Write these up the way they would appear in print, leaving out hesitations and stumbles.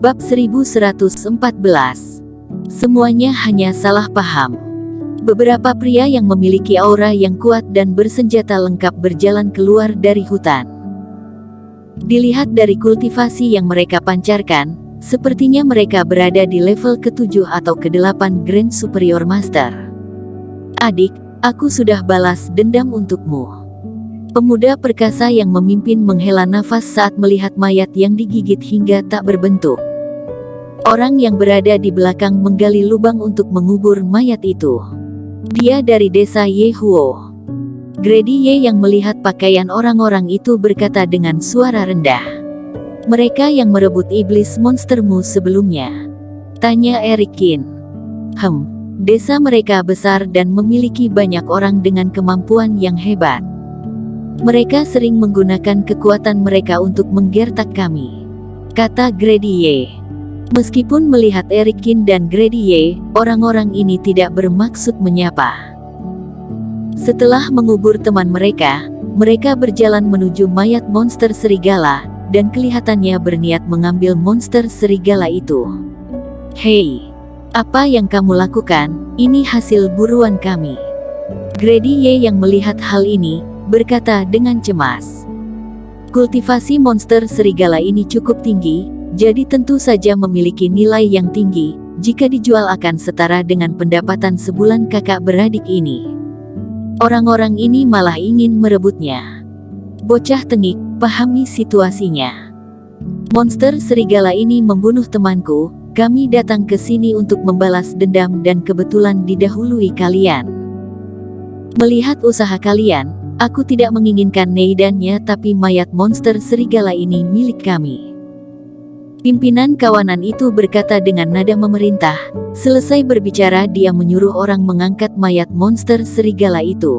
Bab 1114. Semuanya hanya salah paham. Beberapa pria yang memiliki aura yang kuat dan bersenjata lengkap berjalan keluar dari hutan. Dilihat dari kultivasi yang mereka pancarkan, sepertinya mereka berada di level ke-7 atau ke-8 Grand Superior Master. Adik, aku sudah balas dendam untukmu. Pemuda perkasa yang memimpin menghela nafas saat melihat mayat yang digigit hingga tak berbentuk. Orang yang berada di belakang menggali lubang untuk mengubur mayat itu. Dia dari desa Yehuo. Grady Ye yang melihat pakaian orang-orang itu berkata dengan suara rendah. Mereka yang merebut iblis monstermu sebelumnya? Tanya Erikin. Desa mereka besar dan memiliki banyak orang dengan kemampuan yang hebat. Mereka sering menggunakan kekuatan mereka untuk menggertak kami, kata Grady Ye. Meskipun melihat Erikin dan Grady Ye, orang-orang ini tidak bermaksud menyapa. Setelah mengubur teman mereka, mereka berjalan menuju mayat monster serigala, dan kelihatannya berniat mengambil monster serigala itu. Hei, apa yang kamu lakukan? Ini hasil buruan kami. Grady Ye yang melihat hal ini, berkata dengan cemas. Kultivasi monster serigala ini cukup tinggi, jadi tentu saja memiliki nilai yang tinggi, jika dijual akan setara dengan pendapatan sebulan kakak beradik ini. Orang-orang ini malah ingin merebutnya. Bocah tengik, pahami situasinya. Monster serigala ini membunuh temanku, kami datang ke sini untuk membalas dendam dan kebetulan didahului kalian. Melihat usaha kalian, aku tidak menginginkan Neidannya, tapi mayat monster serigala ini milik kami. Pimpinan kawanan itu berkata dengan nada memerintah. Selesai berbicara dia menyuruh orang mengangkat mayat monster serigala itu.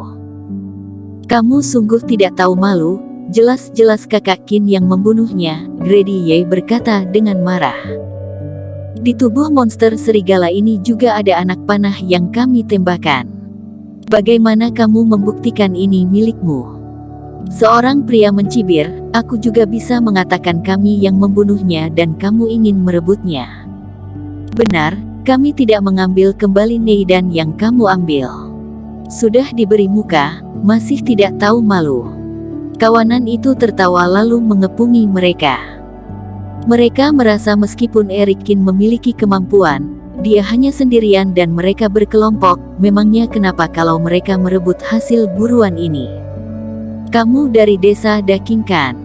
Kamu sungguh tidak tahu malu, jelas-jelas kakak Qin yang membunuhnya, Grady Ye berkata dengan marah. Di tubuh monster serigala ini juga ada anak panah yang kami tembakan. Bagaimana kamu membuktikan ini milikmu? Seorang pria mencibir, aku juga bisa mengatakan kami yang membunuhnya dan kamu ingin merebutnya. Benar, kami tidak mengambil kembali Neidan yang kamu ambil. Sudah diberi muka, masih tidak tahu malu. Kawanan itu tertawa lalu mengepungi mereka. Mereka merasa meskipun Erikin memiliki kemampuan, dia hanya sendirian dan mereka berkelompok, memangnya kenapa kalau mereka merebut hasil buruan ini? Kamu dari desa Daking kan?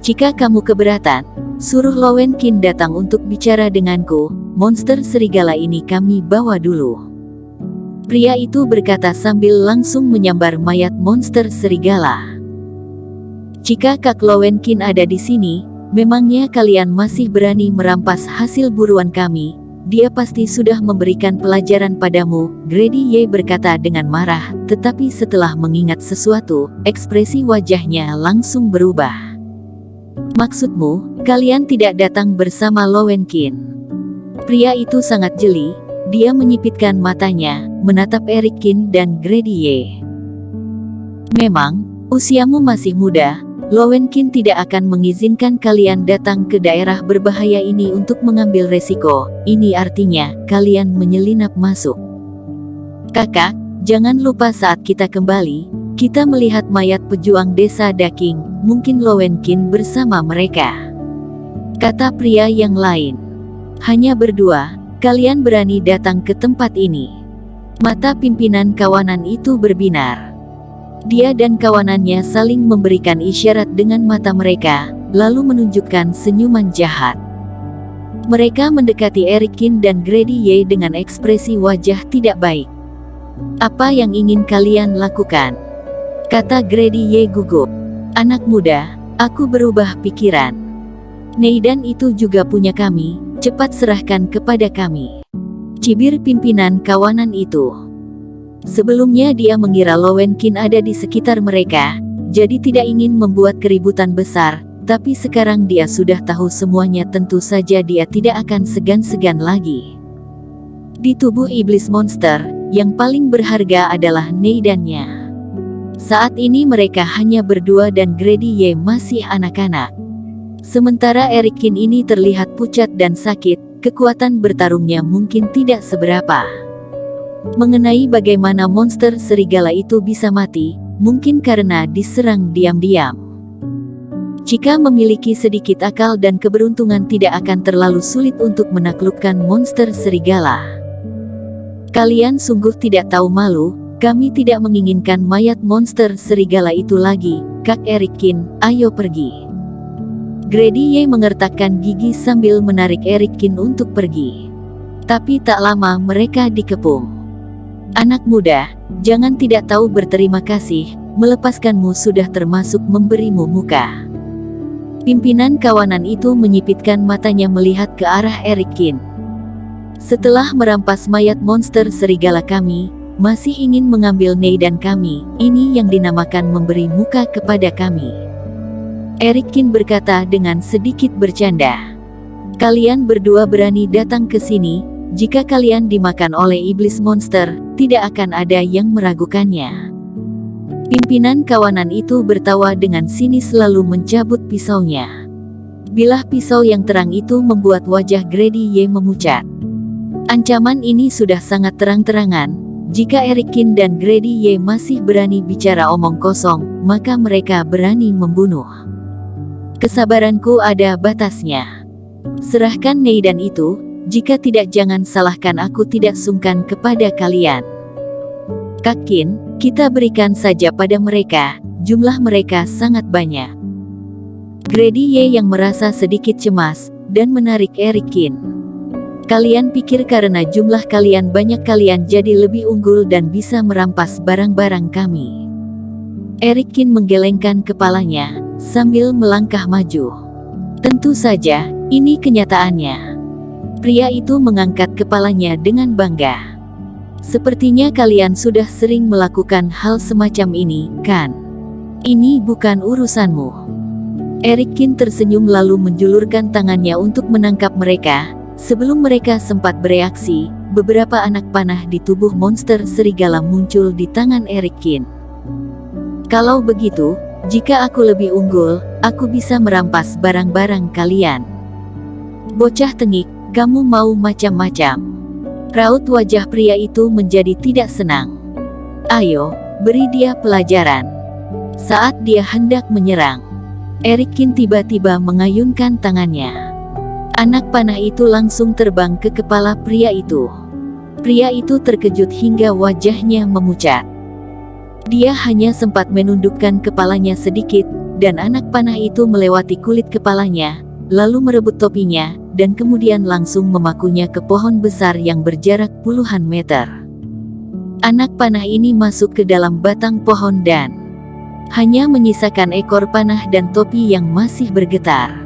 Jika kamu keberatan, suruh Lowen Qin datang untuk bicara denganku, monster serigala ini kami bawa dulu. Pria itu berkata sambil langsung menyambar mayat monster serigala. Jika Kak Lowen Qin ada di sini, memangnya kalian masih berani merampas hasil buruan kami? Dia pasti sudah memberikan pelajaran padamu, Grady Ye berkata dengan marah, tetapi setelah mengingat sesuatu, ekspresi wajahnya langsung berubah. Maksudmu, kalian tidak datang bersama Lowen Qin? Pria itu sangat jeli, dia menyipitkan matanya, menatap Erikin dan Grady Ye. Memang, usiamu masih muda, Lowen Qin tidak akan mengizinkan kalian datang ke daerah berbahaya ini untuk mengambil resiko. Ini artinya, kalian menyelinap masuk. Kakak, jangan lupa saat kita kembali, kita melihat mayat pejuang desa Daking, mungkin Lowen Qin bersama mereka. Kata pria yang lain. Hanya berdua, kalian berani datang ke tempat ini. Mata pimpinan kawanan itu berbinar. Dia dan kawanannya saling memberikan isyarat dengan mata mereka, lalu menunjukkan senyuman jahat. Mereka mendekati Erikin dan Grady Ye dengan ekspresi wajah tidak baik. Apa yang ingin kalian lakukan? Kata Grady Ye gugup. Anak muda, aku berubah pikiran. Neidan itu juga punya kami, cepat serahkan kepada kami. Cibir pimpinan kawanan itu. Sebelumnya dia mengira Lowen Qin ada di sekitar mereka, jadi tidak ingin membuat keributan besar, tapi sekarang dia sudah tahu semuanya, tentu saja dia tidak akan segan-segan lagi. Di tubuh iblis monster, yang paling berharga adalah Neidannya. Saat ini mereka hanya berdua dan Grady Ye masih anak-anak. Sementara Erikin ini terlihat pucat dan sakit, kekuatan bertarungnya mungkin tidak seberapa. Mengenai bagaimana monster serigala itu bisa mati, mungkin karena diserang diam-diam. Jika memiliki sedikit akal dan keberuntungan tidak akan terlalu sulit untuk menaklukkan monster serigala. Kalian sungguh tidak tahu malu, kami tidak menginginkan mayat monster serigala itu lagi, Kak Erikin, ayo pergi. Grady Ye mengertakkan gigi sambil menarik Erikin untuk pergi. Tapi tak lama mereka dikepung. Anak muda, jangan tidak tahu berterima kasih, melepaskanmu sudah termasuk memberimu muka. Pimpinan kawanan itu menyipitkan matanya melihat ke arah Erikin. Setelah merampas mayat monster serigala kami, masih ingin mengambil Nei dan kami, ini yang dinamakan memberi muka kepada kami. Erikin berkata dengan sedikit bercanda. Kalian berdua berani datang ke sini, jika kalian dimakan oleh iblis monster, tidak akan ada yang meragukannya. Pimpinan kawanan itu bertawa dengan sinis lalu mencabut pisaunya. Bilah pisau yang terang itu membuat wajah Grady Ye memucat. Ancaman ini sudah sangat terang-terangan, jika Erikin dan Grady Ye masih berani bicara omong kosong, maka mereka berani membunuh. Kesabaranku ada batasnya. Serahkan Nei dan itu, jika tidak jangan salahkan aku tidak sungkan kepada kalian. Kakin, kita berikan saja pada mereka, jumlah mereka sangat banyak. Grady Ye yang merasa sedikit cemas, dan menarik Erikin. Kalian pikir karena jumlah kalian banyak kalian jadi lebih unggul dan bisa merampas barang-barang kami. Erikin menggelengkan kepalanya, sambil melangkah maju. Tentu saja, ini kenyataannya. Pria itu mengangkat kepalanya dengan bangga. Sepertinya kalian sudah sering melakukan hal semacam ini, kan? Ini bukan urusanmu. Erikin tersenyum lalu menjulurkan tangannya untuk menangkap mereka. Sebelum mereka sempat bereaksi, beberapa anak panah di tubuh monster serigala muncul di tangan Erikin. Kalau begitu, jika aku lebih unggul, aku bisa merampas barang-barang kalian. Bocah tengik, kamu mau macam-macam. Raut wajah pria itu menjadi tidak senang. Ayo, beri dia pelajaran. Saat dia hendak menyerang, Erikin tiba-tiba mengayunkan tangannya. Anak panah itu langsung terbang ke kepala pria itu. Pria itu terkejut hingga wajahnya memucat. Dia hanya sempat menundukkan kepalanya sedikit, dan anak panah itu melewati kulit kepalanya, lalu merebut topinya, dan kemudian langsung memakunya ke pohon besar yang berjarak puluhan meter. Anak panah ini masuk ke dalam batang pohon dan hanya menyisakan ekor panah dan topi yang masih bergetar.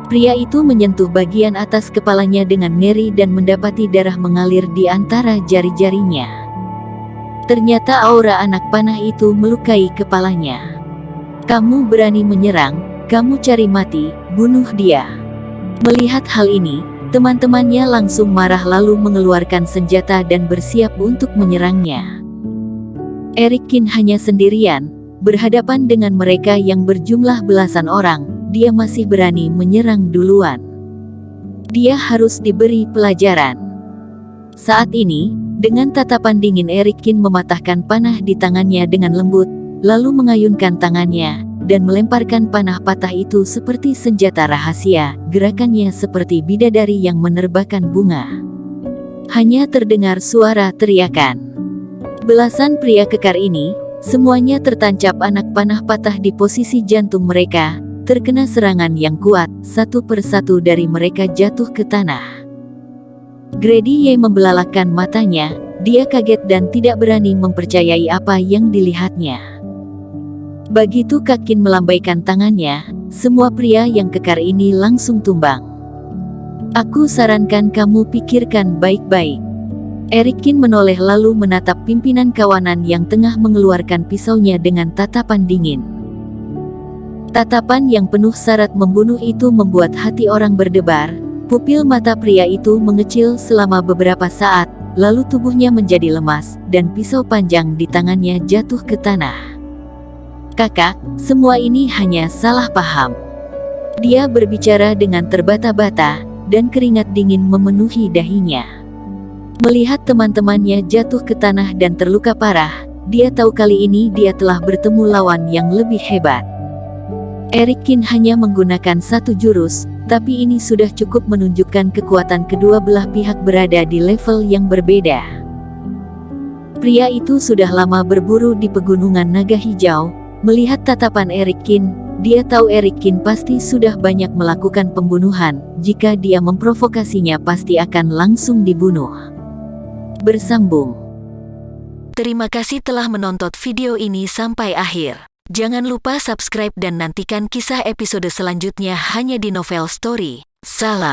Pria itu menyentuh bagian atas kepalanya dengan ngeri dan mendapati darah mengalir di antara jari-jarinya. Ternyata aura anak panah itu melukai kepalanya. Kamu berani menyerang, kamu cari mati, bunuh dia. Melihat hal ini, teman-temannya langsung marah lalu mengeluarkan senjata dan bersiap untuk menyerangnya. Erikin hanya sendirian, berhadapan dengan mereka yang berjumlah belasan orang. Dia masih berani menyerang duluan. Dia harus diberi pelajaran. Saat ini, dengan tatapan dingin Erikin mematahkan panah di tangannya dengan lembut, lalu mengayunkan tangannya, dan melemparkan panah patah itu seperti senjata rahasia, gerakannya seperti bidadari yang menerbangkan bunga. Hanya terdengar suara teriakan. Belasan pria kekar ini, semuanya tertancap anak panah patah di posisi jantung mereka, terkena serangan yang kuat, satu persatu dari mereka jatuh ke tanah. Grady Ye membelalakkan matanya, dia kaget dan tidak berani mempercayai apa yang dilihatnya. Begitu Kakin melambaikan tangannya, semua pria yang kekar ini langsung tumbang. Aku sarankan kamu pikirkan baik-baik. Erikin menoleh lalu menatap pimpinan kawanan yang tengah mengeluarkan pisaunya dengan tatapan dingin. Tatapan yang penuh syarat membunuh itu membuat hati orang berdebar. Pupil mata pria itu mengecil selama beberapa saat, lalu tubuhnya menjadi lemas, dan pisau panjang di tangannya jatuh ke tanah. Kakak, semua ini hanya salah paham. Dia berbicara dengan terbata-bata, dan keringat dingin memenuhi dahinya. Melihat teman-temannya jatuh ke tanah dan terluka parah, dia tahu kali ini dia telah bertemu lawan yang lebih hebat. Eric Kin hanya menggunakan satu jurus, tapi ini sudah cukup menunjukkan kekuatan kedua belah pihak berada di level yang berbeda. Pria itu sudah lama berburu di pegunungan naga hijau. Melihat tatapan Eric Kin, dia tahu Eric Kin pasti sudah banyak melakukan pembunuhan. Jika dia memprovokasinya pasti akan langsung dibunuh. Bersambung. Terima kasih telah menonton video ini sampai akhir. Jangan lupa subscribe dan nantikan kisah episode selanjutnya hanya di Novel Story. Salam.